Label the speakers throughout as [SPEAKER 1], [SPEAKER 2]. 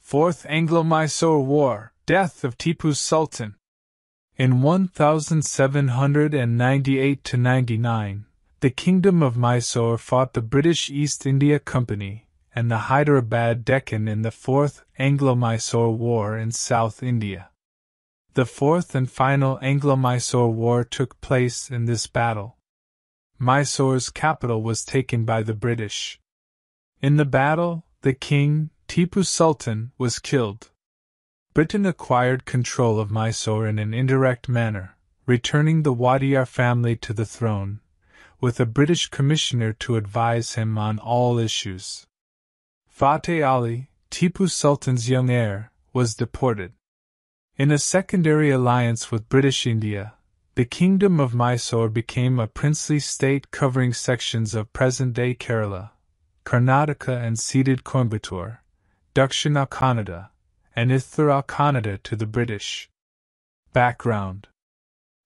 [SPEAKER 1] Fourth Anglo-Mysore War, Death of Tipu Sultan. In 1798–99, the Kingdom of Mysore fought the British East India Company and the Hyderabad Deccan in the Fourth Anglo-Mysore War in South India. The fourth and final Anglo-Mysore War took place in this battle. Mysore's capital was taken by the British. In the battle, the king, Tipu Sultan, was killed. Britain acquired control of Mysore in an indirect manner, returning the Wadiyar family to the throne, with a British commissioner to advise him on all issues. Fateh Ali, Tipu Sultan's young heir, was deported. In a secondary alliance with British India, the Kingdom of Mysore became a princely state covering sections of present-day Kerala, Karnataka and ceded Coimbatore, Dakshina Kannada, and Uttara Kannada to the British. Background: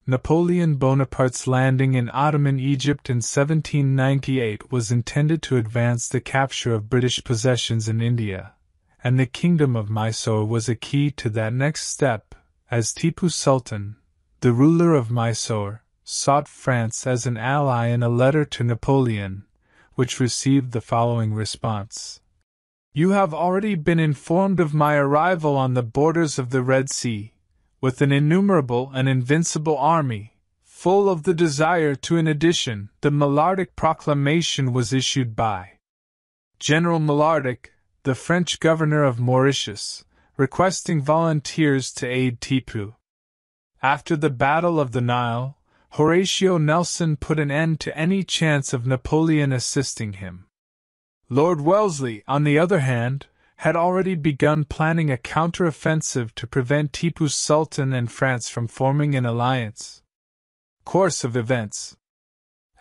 [SPEAKER 1] Napoleon Bonaparte's landing in Ottoman Egypt in 1798 was intended to advance the capture of British possessions in India, and the Kingdom of Mysore was a key to that next step, as Tipu Sultan, the ruler of Mysore, sought France as an ally in a letter to Napoleon, which received the following response: "You have already been informed of my arrival on the borders of the Red Sea, with an innumerable and invincible army, full of the desire to. In addition, the Malartic Proclamation was issued by General Malartic, the French governor of Mauritius, requesting volunteers to aid Tipu." After the Battle of the Nile, Horatio Nelson put an end to any chance of Napoleon assisting him. Lord Wellesley, on the other hand, had already begun planning a counter-offensive to prevent Tipu Sultan and France from forming an alliance. Course of events: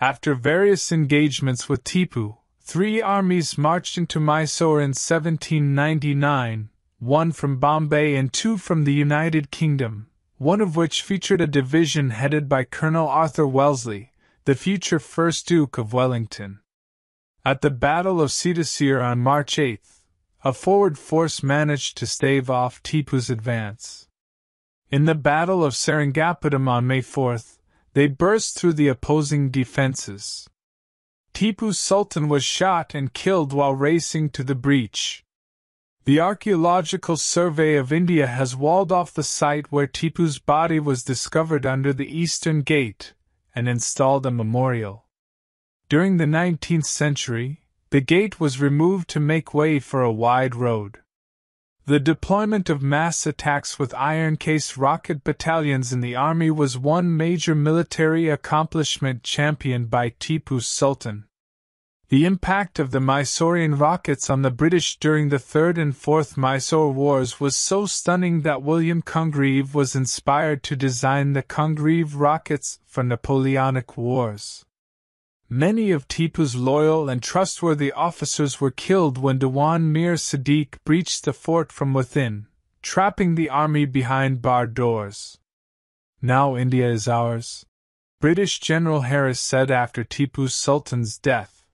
[SPEAKER 1] after various engagements with Tipu, 3 armies marched into Mysore in 1799, 1 from Bombay and 2 from the United Kingdom, one of which featured a division headed by Colonel Arthur Wellesley, the future first Duke of Wellington. At the Battle of Seetasir on March 8, a forward force managed to stave off Tipu's advance. In the Battle of Seringapatam on May 4, they burst through the opposing defenses. Tipu Sultan was shot and killed while racing to the breach. The Archaeological Survey of India has walled off the site where Tipu's body was discovered under the Eastern Gate, and installed a memorial. During the 19th century, the gate was removed to make way for a wide road. The deployment of mass attacks with iron-case rocket battalions in the army was one major military accomplishment championed by Tipu Sultan. The impact of the Mysorean rockets on the British during the Third and Fourth Mysore Wars was so stunning that William Congreve was inspired to design the Congreve rockets for Napoleonic Wars. Many of Tipu's loyal and trustworthy officers were killed when Dewan Mir Sadiq breached the fort from within, trapping the army behind barred doors. "Now India is ours," British General Harris said after Tipu Sultan's death.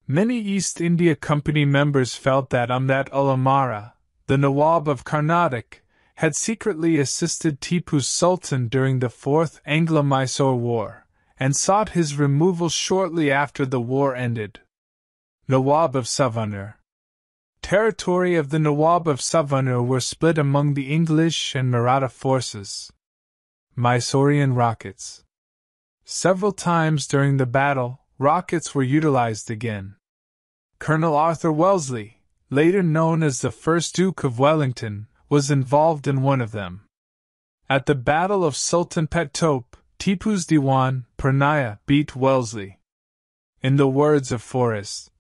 [SPEAKER 1] Many East India Company members felt that Amdat-ul Amara, the Nawab of Carnatic, had secretly assisted Tipu Sultan during the Fourth Anglo-Mysore War, and sought his removal shortly after the war ended. Nawab of Savanur. Territory of the Nawab of Savanur were split among the English and Maratha forces. Mysorean rockets. Several times during the battle, rockets were utilized again. Colonel Arthur Wellesley, later known as the first Duke of Wellington, was involved in one of them. At the Battle of Sultanpet Tope, Tipu's Diwan, Pranaya, beat Wellesley. In the words of Forrest,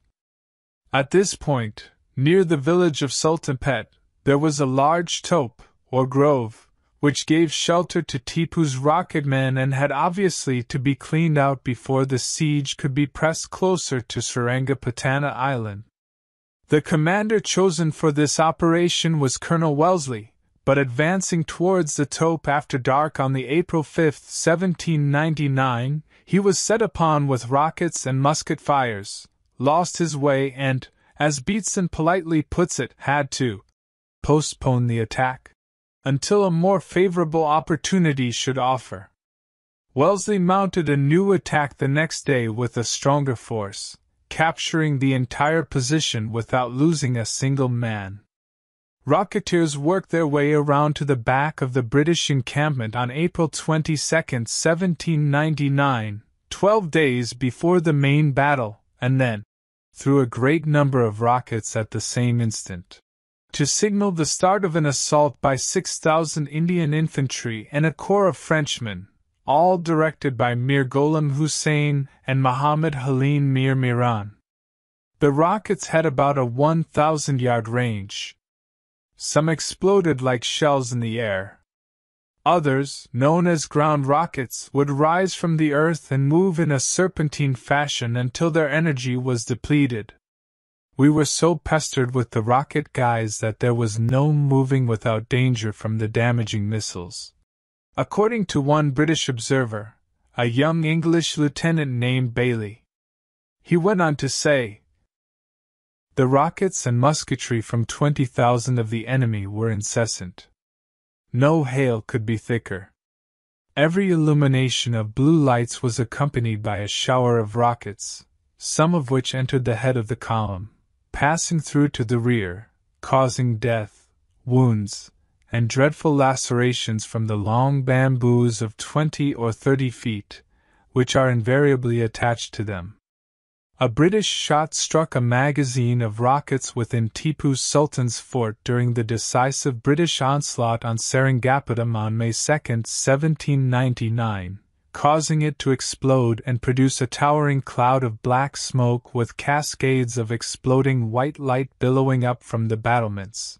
[SPEAKER 1] "At this point, near the village of Sultanpet, there was a large tope, or grove, which gave shelter to Tipu's rocketmen and had obviously to be cleaned out before the siege could be pressed closer to Seringapatam Island. The commander chosen for this operation was Colonel Wellesley, but advancing towards the tope after dark on the April 5, 1799, he was set upon with rockets and musket fires, lost his way and, as Beatson politely puts it, had to postpone the attack until a more favorable opportunity should offer. Wellesley mounted a new attack the next day with a stronger force, capturing the entire position without losing a single man. Rocketeers worked their way around to the back of the British encampment on April 22, 1799, 12 days before the main battle, and then threw a great number of rockets at the same instant, to signal the start of an assault by 6,000 Indian infantry and a corps of Frenchmen, all directed by Mir Ghulam Hussain and Muhammad Halim Mir Miran. The rockets had about a 1,000-yard range. Some exploded like shells in the air. Others, known as ground rockets, would rise from the earth and move in a serpentine fashion until their energy was depleted. We were so pestered with the rocket guys that there was no moving without danger from the damaging missiles. According to one British observer, a young English lieutenant named Bailey, he went on to say, "The rockets and musketry from 20,000 of the enemy were incessant. No hail could be thicker. Every illumination of blue lights was accompanied by a shower of rockets, some of which entered the head of the column, passing through to the rear, causing death, wounds, and dreadful lacerations from the long bamboos of 20 or 30 feet, which are invariably attached to them. A British shot struck a magazine of rockets within Tipu Sultan's fort during the decisive British onslaught on Seringapatam on May 2, 1799, causing it to explode and produce a towering cloud of black smoke with cascades of exploding white light billowing up from the battlements.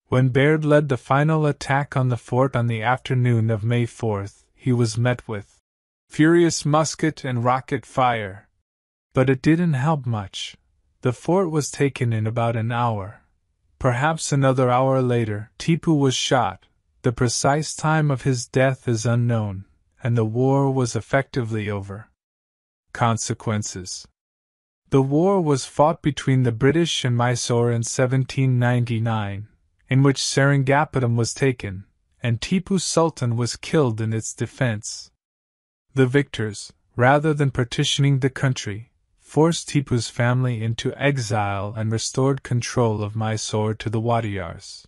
[SPEAKER 1] When Baird led the final attack on the fort on the afternoon of May 4, he was met with furious musket and rocket fire. But it didn't help much. The fort was taken in about an hour. Perhaps another hour later, Tipu was shot. The precise time of his death is unknown, and the war was effectively over. Consequences. The war was fought between the British and Mysore in 1799, in which Seringapatam was taken, and Tipu Sultan was killed in its defense. The victors, rather than partitioning the country, forced Tipu's family into exile and restored control of Mysore to the Wadiyars.